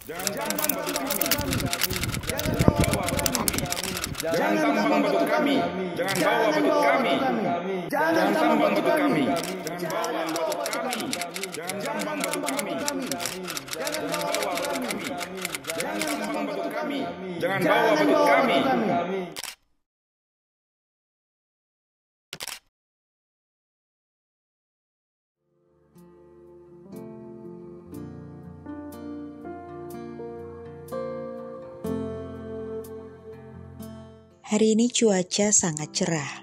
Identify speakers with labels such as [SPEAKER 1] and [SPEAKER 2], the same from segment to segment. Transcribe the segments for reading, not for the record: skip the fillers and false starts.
[SPEAKER 1] Jangan tambang batu kami. Jangan tambang batu kami. Jangan bawa batu kami. Jangan tambang batu kami. Jangan bawa batu kami. Jangan tambang batu kami. Jangan bawa batu kami. Jangan tambang batu kami. Jangan bawa batu kami.
[SPEAKER 2] Hari ini cuaca sangat cerah,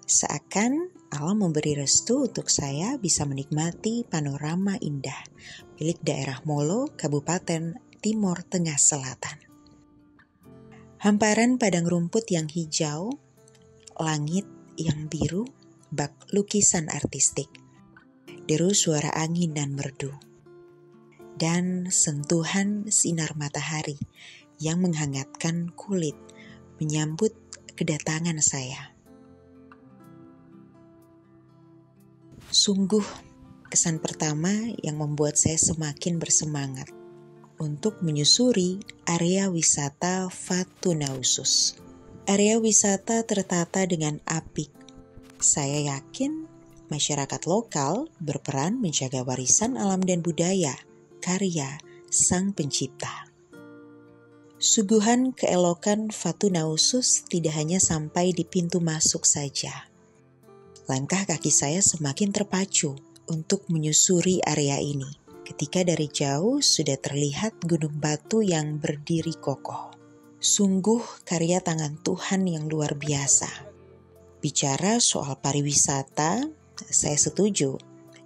[SPEAKER 2] seakan Allah memberi restu untuk saya bisa menikmati panorama indah milik daerah Molo, Kabupaten Timor Tengah Selatan. Hamparan padang rumput yang hijau, langit yang biru, bak lukisan artistik, deru suara angin dan merdu, dan sentuhan sinar matahari yang menghangatkan kulit menyambut kedatangan saya. Sungguh kesan pertama yang membuat saya semakin bersemangat untuk menyusuri area wisata Fatu Nausus. Area wisata tertata dengan apik. Saya yakin masyarakat lokal berperan menjaga warisan alam dan budaya karya Sang Pencipta. Suguhan keelokan Fatu Nausus tidak hanya sampai di pintu masuk saja. Langkah kaki saya semakin terpacu untuk menyusuri area ini. Ketika dari jauh sudah terlihat gunung batu yang berdiri kokoh. Sungguh karya tangan Tuhan yang luar biasa. Bicara soal pariwisata, saya setuju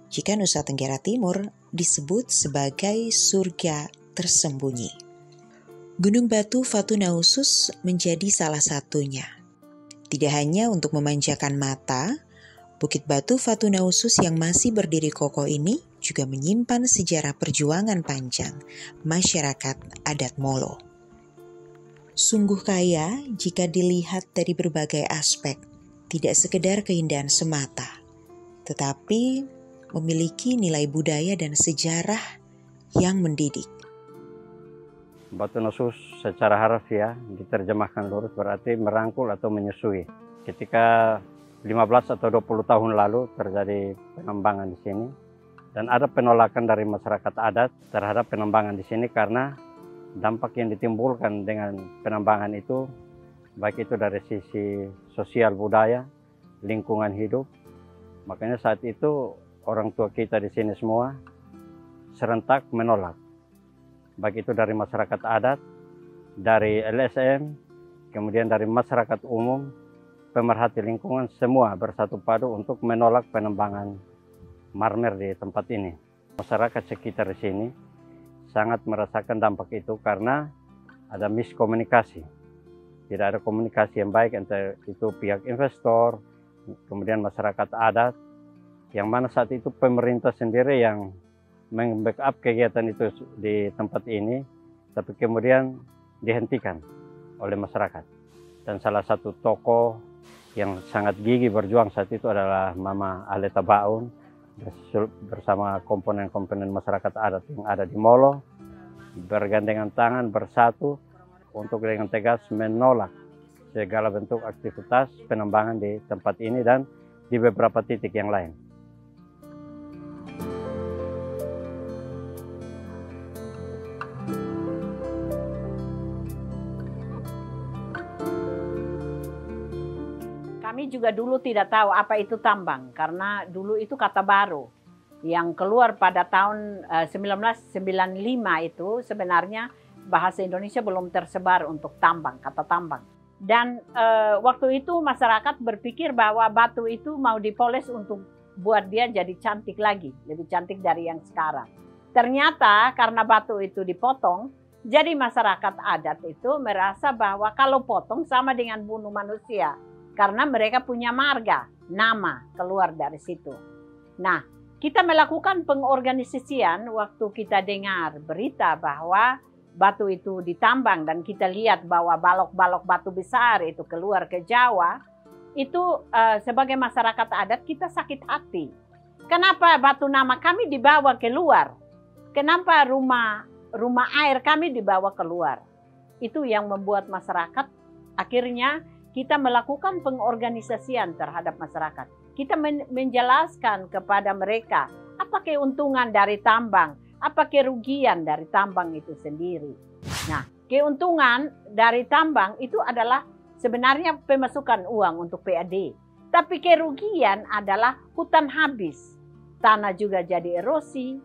[SPEAKER 2] jika Nusa Tenggara Timur disebut sebagai surga tersembunyi. Gunung Batu Fatu Nausus menjadi salah satunya. Tidak hanya untuk memanjakan mata, Bukit Batu Fatu Nausus yang masih berdiri kokoh ini juga menyimpan sejarah perjuangan panjang masyarakat adat Molo. Sungguh kaya jika dilihat dari berbagai aspek, tidak sekedar keindahan semata, tetapi memiliki nilai budaya dan sejarah yang mendidik.
[SPEAKER 3] Batu Nausus secara harfiah diterjemahkan lurus berarti merangkul atau menyusui. Ketika 15 atau 20 tahun lalu terjadi penambangan di sini dan ada penolakan dari masyarakat adat terhadap penambangan di sini karena dampak yang ditimbulkan dengan penambangan itu baik itu dari sisi sosial budaya, lingkungan hidup. Makanya saat itu orang tua kita di sini semua serentak menolak. Baik itu dari masyarakat adat, dari LSM, kemudian dari masyarakat umum, pemerhati lingkungan, semua bersatu padu untuk menolak penambangan marmer di tempat ini. Masyarakat sekitar di sini sangat merasakan dampak itu karena ada miskomunikasi. Tidak ada komunikasi yang baik antara itu pihak investor, kemudian masyarakat adat, yang mana saat itu pemerintah sendiri yang membackup kegiatan itu di tempat ini, tapi kemudian dihentikan oleh masyarakat. Dan salah satu tokoh yang sangat gigih berjuang saat itu adalah Mama Aleta Baun bersama komponen-komponen masyarakat adat yang ada di Molo, bergandengan tangan bersatu untuk dengan tegas menolak segala bentuk aktivitas penambangan di tempat ini dan di beberapa titik yang lain.
[SPEAKER 4] Kami juga dulu tidak tahu apa itu tambang, karena dulu itu kata baru yang keluar pada tahun 1995 itu sebenarnya bahasa Indonesia belum tersebar untuk tambang, kata tambang. Dan waktu itu masyarakat berpikir bahwa batu itu mau dipoles untuk buat dia jadi cantik lagi, lebih cantik dari yang sekarang. Ternyata karena batu itu dipotong, jadi masyarakat adat itu merasa bahwa kalau potong sama dengan bunuh manusia. Karena mereka punya marga, nama keluar dari situ. Nah, kita melakukan pengorganisasian waktu kita dengar berita bahwa batu itu ditambang dan kita lihat bahwa balok-balok batu besar itu keluar ke Jawa. Itu sebagai masyarakat adat kita sakit hati. Kenapa batu nama kami dibawa keluar? Kenapa rumah rumah air kami dibawa keluar. Itu yang membuat masyarakat akhirnya kita melakukan pengorganisasian terhadap masyarakat. Kita menjelaskan kepada mereka apa keuntungan dari tambang, apa kerugian dari tambang itu sendiri. Nah, keuntungan dari tambang itu adalah sebenarnya pemasukan uang untuk PAD. Tapi kerugian adalah hutan habis, tanah juga jadi erosi,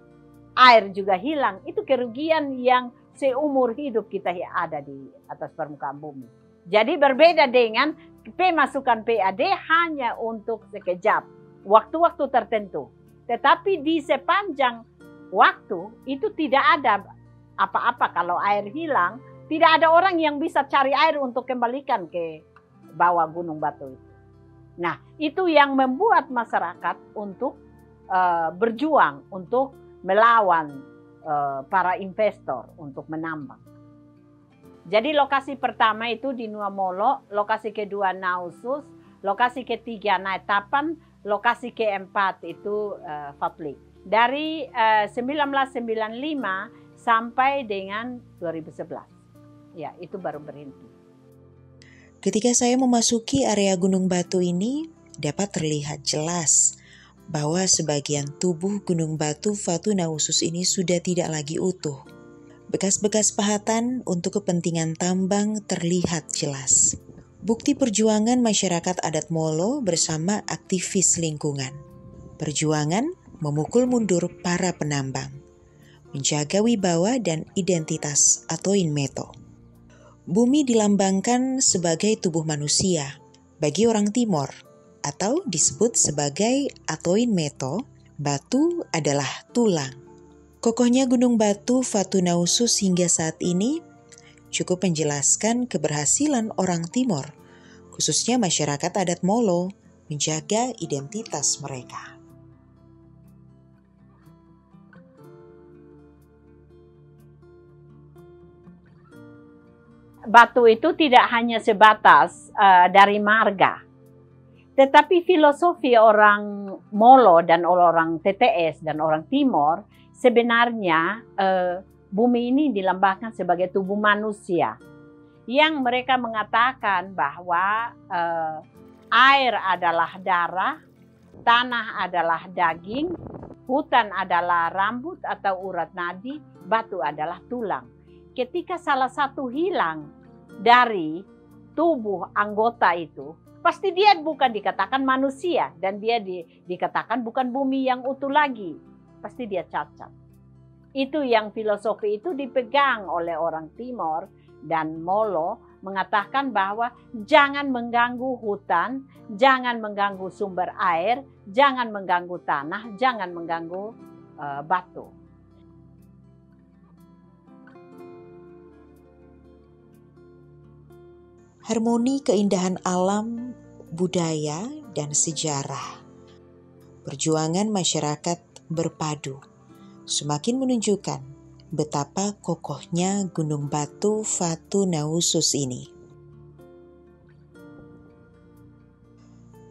[SPEAKER 4] air juga hilang. Itu kerugian yang seumur hidup kita ada di atas permukaan bumi. Jadi berbeda dengan pemasukan PAD hanya untuk sekejap, waktu-waktu tertentu. Tetapi di sepanjang waktu itu tidak ada apa-apa. Kalau air hilang, tidak ada orang yang bisa cari air untuk kembalikan ke bawah Gunung Batu itu. Nah, itu yang membuat masyarakat untuk berjuang, untuk melawan para investor untuk menambang. Jadi lokasi pertama itu di Nuamolo, lokasi kedua Nausus, lokasi ketiga Naitapan, lokasi keempat itu Fatlik. Dari 1995 sampai dengan 2011. Ya, itu baru berhenti.
[SPEAKER 2] Ketika saya memasuki area Gunung Batu ini, dapat terlihat jelas bahwa sebagian tubuh Gunung Batu Fatu Nausus ini sudah tidak lagi utuh. Bekas-bekas pahatan untuk kepentingan tambang terlihat jelas. Bukti perjuangan masyarakat adat Molo bersama aktivis lingkungan. Perjuangan memukul mundur para penambang, menjaga wibawa dan identitas Atoin Meto. Bumi dilambangkan sebagai tubuh manusia bagi orang Timor, atau disebut sebagai Atoin Meto. Batu adalah tulang. Kokohnya Gunung Batu Fatu Nausus hingga saat ini cukup menjelaskan keberhasilan orang Timor, khususnya masyarakat adat Molo, menjaga identitas mereka.
[SPEAKER 4] Batu itu tidak hanya sebatas dari marga, tetapi filosofi orang Molo dan orang TTS dan orang Timor sebenarnya bumi ini dilambangkan sebagai tubuh manusia, yang mereka mengatakan bahwa air adalah darah, tanah adalah daging, hutan adalah rambut atau urat nadi, batu adalah tulang. Ketika salah satu hilang dari tubuh anggota itu, pasti dia bukan dikatakan manusia dan dia dikatakan bukan bumi yang utuh lagi. Pasti dia cacat. Itu yang filosofi itu dipegang oleh orang Timor dan Molo, mengatakan bahwa jangan mengganggu hutan, jangan mengganggu sumber air, jangan mengganggu tanah, jangan mengganggu batu.
[SPEAKER 2] Harmoni keindahan alam, budaya, dan sejarah. Perjuangan masyarakat berpadu semakin menunjukkan betapa kokohnya Gunung Batu Fatu Nausus ini.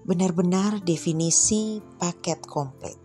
[SPEAKER 2] Benar-benar definisi paket komplit.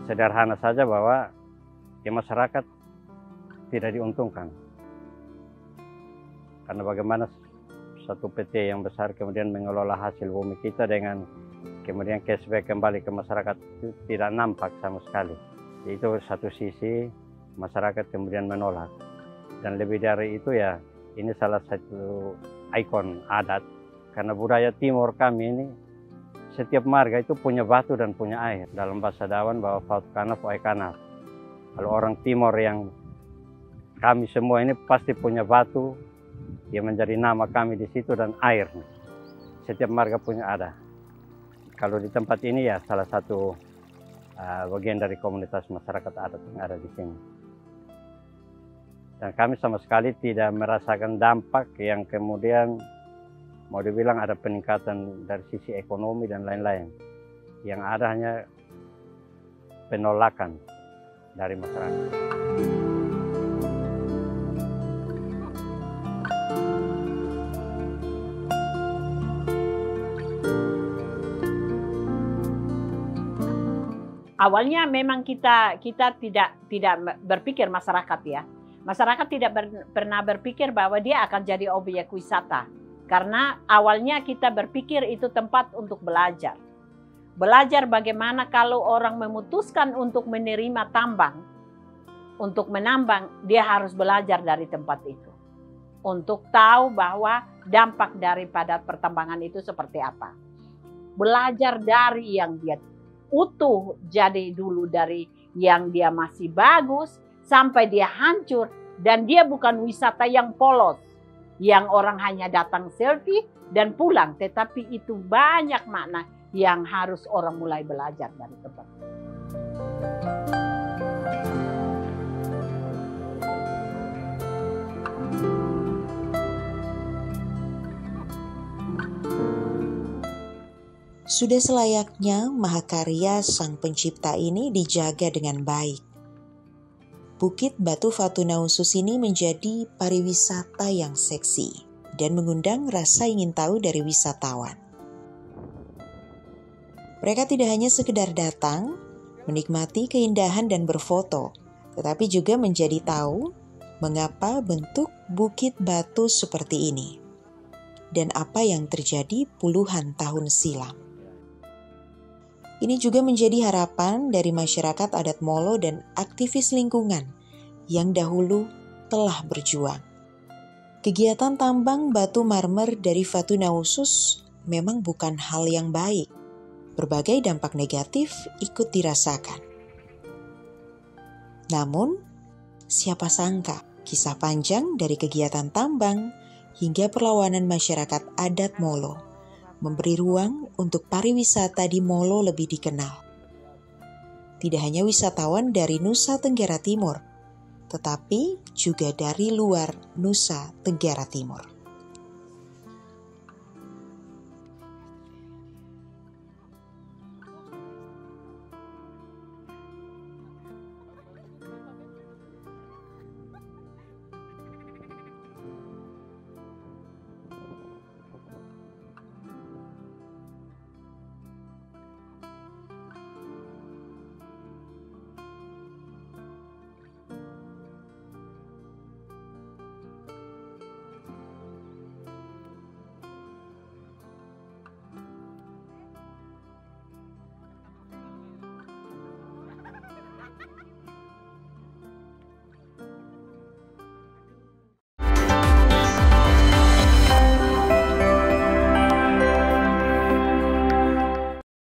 [SPEAKER 3] sederhana saja bahwa masyarakat tidak diuntungkan. Karena bagaimana satu PT yang besar kemudian mengelola hasil bumi kita dengan kemudian cashback kembali ke masyarakat itu tidak nampak sama sekali. Itu satu sisi masyarakat kemudian menolak. Dan lebih dari itu ya, ini salah satu ikon adat. Karena budaya Timur kami ini, setiap marga itu punya batu dan punya air. Dalam bahasa Dawan bahwa Faut Kanaf Oe Kanaf. Kalau orang Timur yang kami semua ini pasti punya batu, dia menjadi nama kami di situ, dan air. Setiap marga punya ada. Kalau di tempat ini ya salah satu bagian dari komunitas masyarakat adat yang ada di sini. Dan kami sama sekali tidak merasakan dampak yang kemudian mau dibilang ada peningkatan dari sisi ekonomi dan lain-lain. Yang ada hanya penolakan dari masyarakat.
[SPEAKER 4] Awalnya memang kita tidak berpikir masyarakat ya. Masyarakat tidak pernah berpikir bahwa dia akan jadi objek wisata. Karena awalnya kita berpikir itu tempat untuk belajar. Belajar bagaimana kalau orang memutuskan untuk menerima tambang, untuk menambang, dia harus belajar dari tempat itu. Untuk tahu bahwa dampak daripada pertambangan itu seperti apa. Belajar dari yang dia utuh, jadi dulu dari yang dia masih bagus sampai dia hancur, dan dia bukan wisata yang polos yang orang hanya datang selfie dan pulang, tetapi itu banyak makna yang harus orang mulai belajar dari tempat.
[SPEAKER 2] Sudah selayaknya mahakarya sang pencipta ini dijaga dengan baik. Bukit Batu Fatunausus ini menjadi pariwisata yang seksi dan mengundang rasa ingin tahu dari wisatawan. Mereka tidak hanya sekedar datang, menikmati keindahan dan berfoto, tetapi juga menjadi tahu mengapa bentuk Bukit Batu seperti ini dan apa yang terjadi puluhan tahun silam. Ini juga menjadi harapan dari masyarakat adat Molo dan aktivis lingkungan yang dahulu telah berjuang. Kegiatan tambang batu marmer dari Fatunausus memang bukan hal yang baik. Berbagai dampak negatif ikut dirasakan. Namun, siapa sangka kisah panjang dari kegiatan tambang hingga perlawanan masyarakat adat Molo memberi ruang untuk pariwisata di Molo lebih dikenal. Tidak hanya wisatawan dari Nusa Tenggara Timur, tetapi juga dari luar Nusa Tenggara Timur.